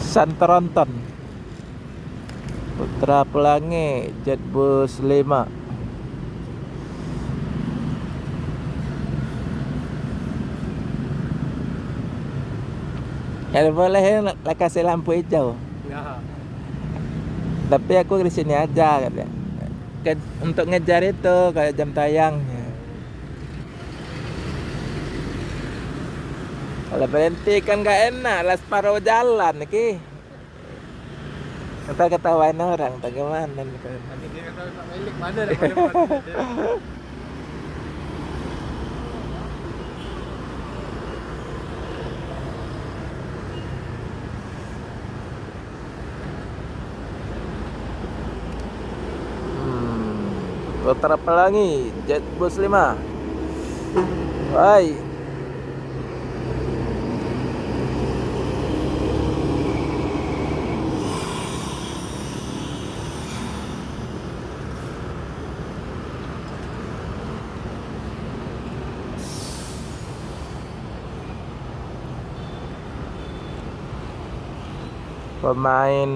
Santoronton Putra Pelangi Jetbus 5. Kalau boleh lah kasih lampu hijau. Ya. Tapi aku di sini aja katanya. Untuk ngejar itu kayak jam tayang. Kalau berhenti kan gak enak, lah separuh jalan ki. Kita ketawain orang, tak gimana nih. Nanti dia kata tak milik mana dah mana. Putra Pelangi Jetbus 5. Hai. Pemain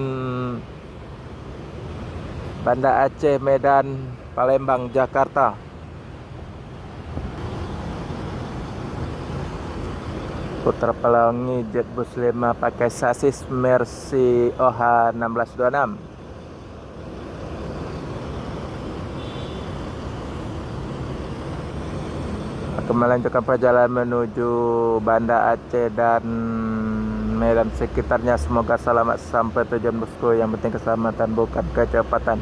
Banda Aceh, Medan, Palembang, Jakarta. Putra Pelangi Jetbus 5 pakai sasis Mercy OH 1626. Akan melanjutkan perjalanan menuju Banda Aceh dan Medan sekitarnya. Semoga selamat sampai tujuan bosku. Yang penting keselamatan bukan kecepatan.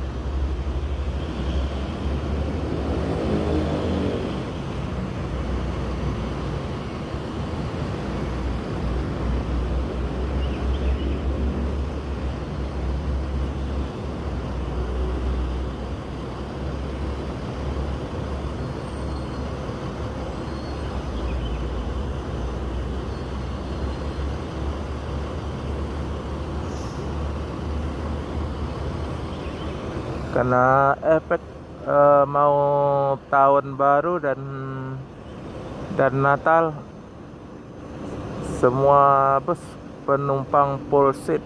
Karena efek mau tahun baru dan Natal, semua bus penumpang full seat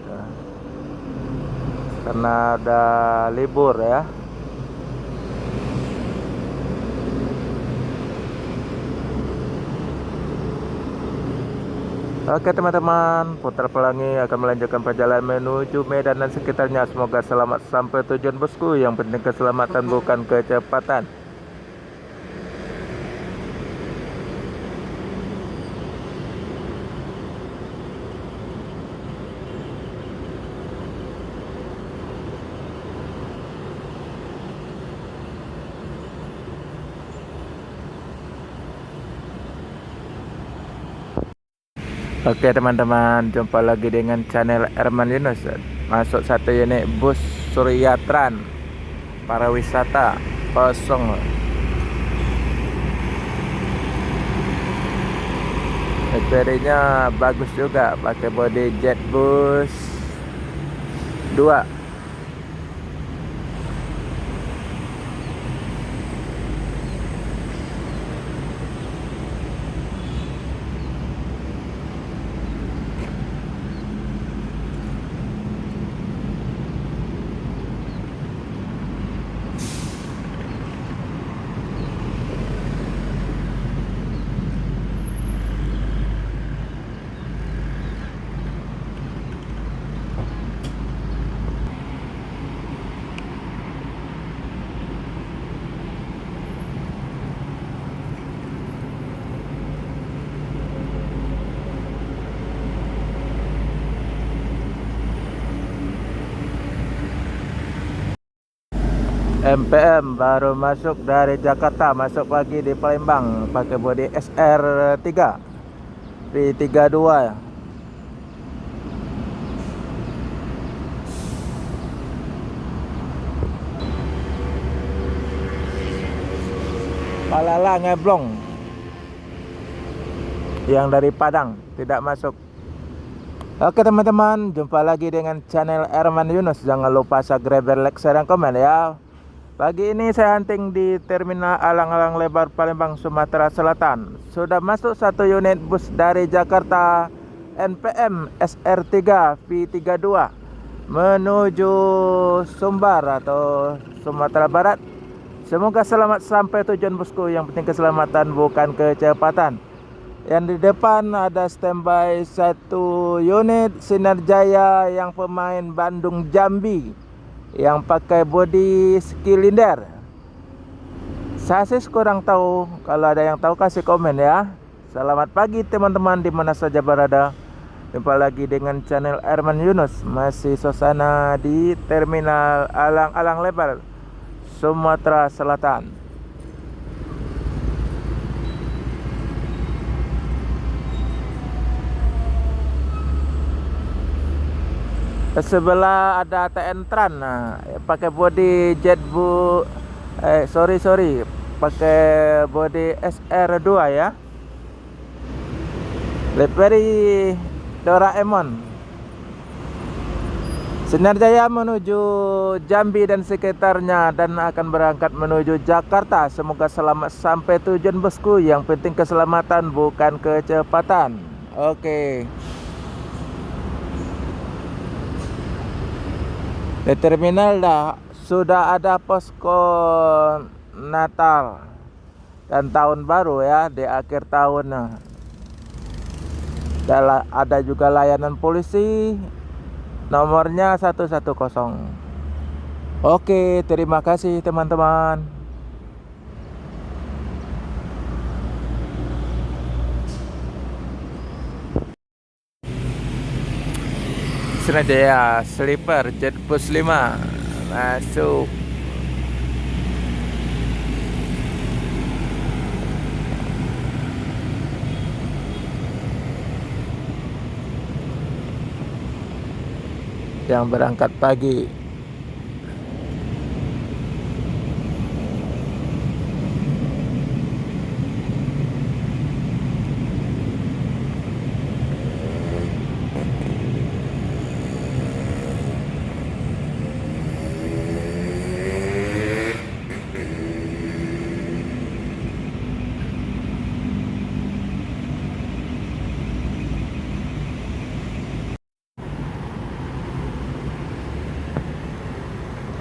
karena ada libur ya. Oke teman-teman, Putra Pelangi akan melanjutkan perjalanan menuju Medan dan sekitarnya. Semoga selamat sampai tujuan bosku. Yang penting keselamatan bukan kecepatan. Oke teman-teman, jumpa lagi dengan channel Erman Yunus. Masuk satu unit bus Suryatran para wisata kosong. Baterainya bagus juga, pakai body Jetbus 2. MPM baru masuk dari Jakarta, masuk pagi di Palembang, pakai bodi SR3 P32 ya. Palala ngeblong yang dari Padang tidak masuk. Oke teman-teman, jumpa lagi dengan channel Erman Yunus. Jangan lupa subscribe, like, share, dan komen ya. Pagi ini saya hunting di Terminal Alang-Alang Lebar Palembang, Sumatera Selatan. Sudah masuk satu unit bus dari Jakarta NPM SR3 V32 menuju Sumbar atau Sumatera Barat. Semoga selamat sampai tujuan bosku. Yang penting keselamatan bukan kecepatan. Yang di depan ada standby satu unit Sinar Jaya yang pemain Bandung Jambi yang pakai bodi Skilinder. Sasis kurang tahu. Kalau ada yang tahu kasih komen ya. Selamat pagi teman-teman di mana saja berada. Jumpa lagi dengan channel Herman Yunus. Masih suasana di Terminal Alang-Alang Lebar, Sumatera Selatan. Sebelah ada TN Tran, nah, pakai bodi Jetbu, sorry, pakai bodi SR2 ya. Livery Doraemon. Sinar Jaya menuju Jambi dan sekitarnya dan akan berangkat menuju Jakarta. Semoga selamat sampai tujuan bosku. Yang penting keselamatan bukan kecepatan. Oke. Di terminal sudah ada posko Natal dan tahun baru ya, di akhir tahun. Ada juga layanan polisi, nomornya 110. Oke, terima kasih teman-teman. Sriwijaya Sleeper Jetbus 5 masuk. Yang berangkat pagi.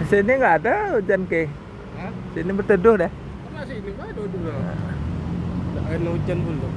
Sini nggak ada hujan ke? Hah? Sini berteduh deh. Pernah sih ini mah dulu. Nggak ada hujan dulu.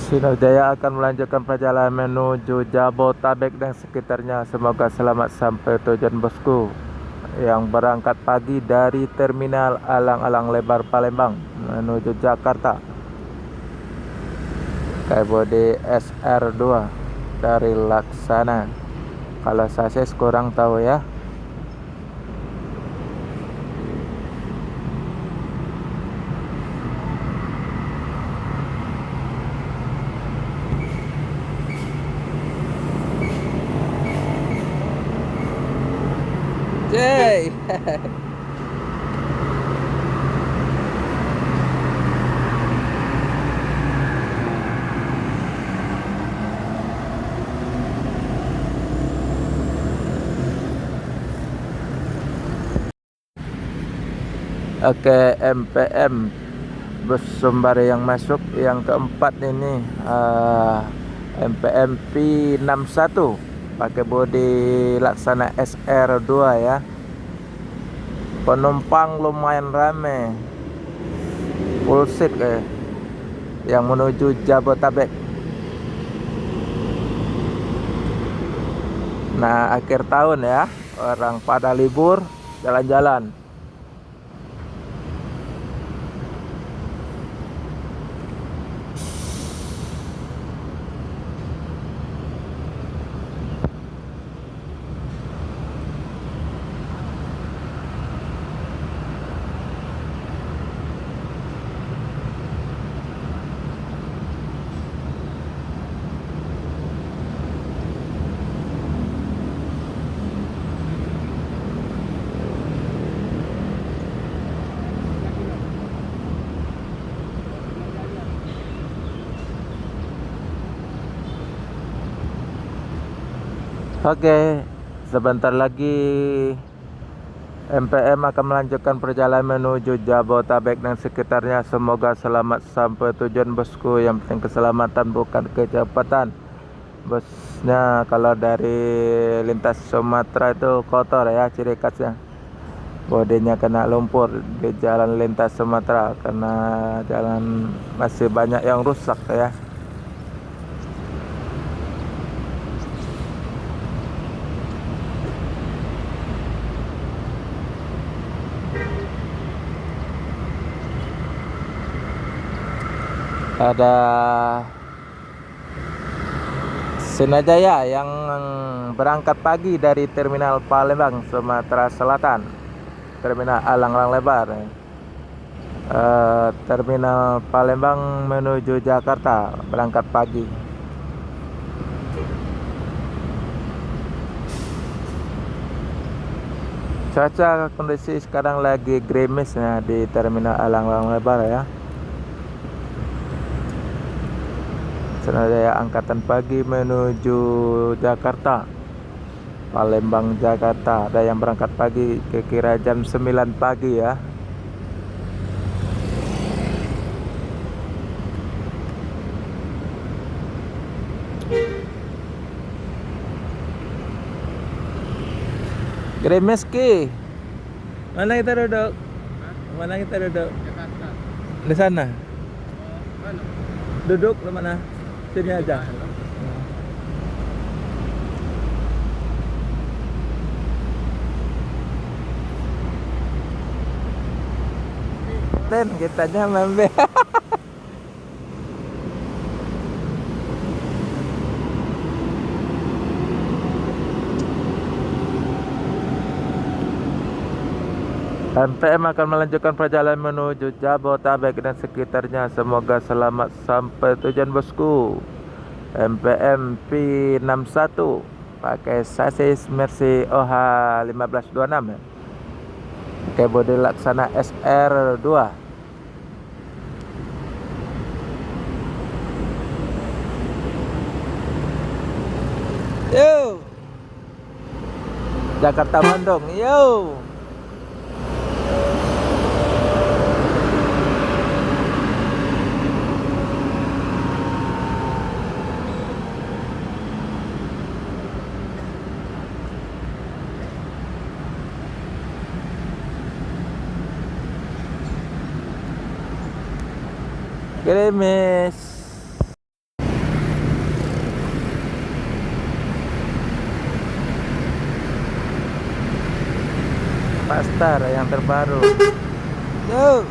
Sinar Jaya akan melanjutkan perjalanan menuju Jabotabek dan sekitarnya. Semoga selamat sampai tujuan bosku. Yang berangkat pagi dari Terminal Alang-Alang Lebar Palembang menuju Jakarta. Bodi SR2 dari Laksana. Kalau sasis kurang tahu ya. Jay. Oke, MPM bus Sumbar yang masuk yang keempat ini, MPM P61 pakai bodi Laksana SR2 ya. Penumpang lumayan rame, full seat yang menuju Jabotabek. Nah, akhir tahun ya, orang pada libur jalan-jalan. Oke, sebentar lagi MPM akan melanjutkan perjalanan menuju Jabotabek dan sekitarnya. Semoga selamat sampai tujuan bosku. Yang penting keselamatan bukan kecepatan. Bosnya kalau dari lintas Sumatera itu kotor ya, ciri khasnya. Bodinya kena lumpur di jalan lintas Sumatera karena jalan masih banyak yang rusak ya. Ada Sinajaya yang berangkat pagi dari Terminal Palembang, Sumatera Selatan. Terminal Alang-Alang Lebar. Terminal Palembang menuju Jakarta, berangkat pagi. Cuaca kondisi sekarang lagi gerimis ya di Terminal Alang-Alang Lebar ya. Sinajaya angkatan pagi menuju Jakarta, Palembang Jakarta. Ada yang berangkat pagi kira-kira jam 9 pagi ya. Gerimis ki. Mana kita duduk? Mana kita duduk? Jakarta. Di sana. Mana? Duduk di mana? Sini aja. Dan kitanya membe. MPM akan melanjutkan perjalanan menuju Jabotabek dan sekitarnya. Semoga selamat sampai tujuan bosku. MPM P61 pakai sasis Mercy OH 1526 ya. Pakai bodi Laksana SR2. Yo. Jakarta Bandung. Yo. Gerimis. Pastar yang terbaru. Yo.